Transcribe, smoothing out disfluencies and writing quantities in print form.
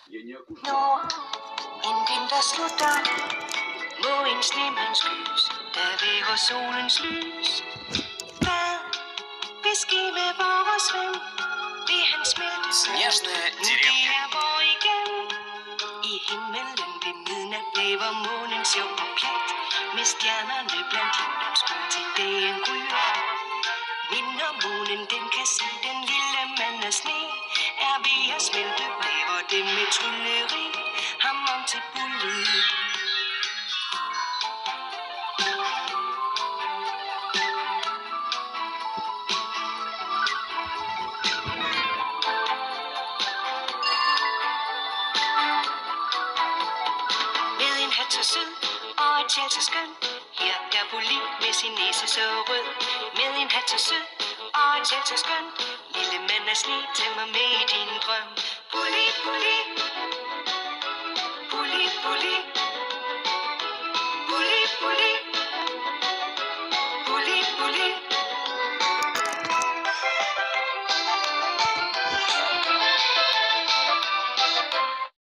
Når en vinter slutter, må en snemand skys, der væver solens lys. Hvad vil ske med vores ven? Vil han smelte? Снежная Nu det деревня. er vor igen. I himmelen ved midnat blæver månen sjov og pjat. Med stjernerne blandt himmelskød til dagen gryer. Minder månen, den kan se den lille mand af sne. Er ved at smelte, blæver det med trylleri. Ham om til bullet. Med en hat så sød og et sjæl så skøn. Her er Poli med sin næse så rød. Med en hat så sød og et sjæl så skøn. Lille mand af sne, tag mig med i din drøm.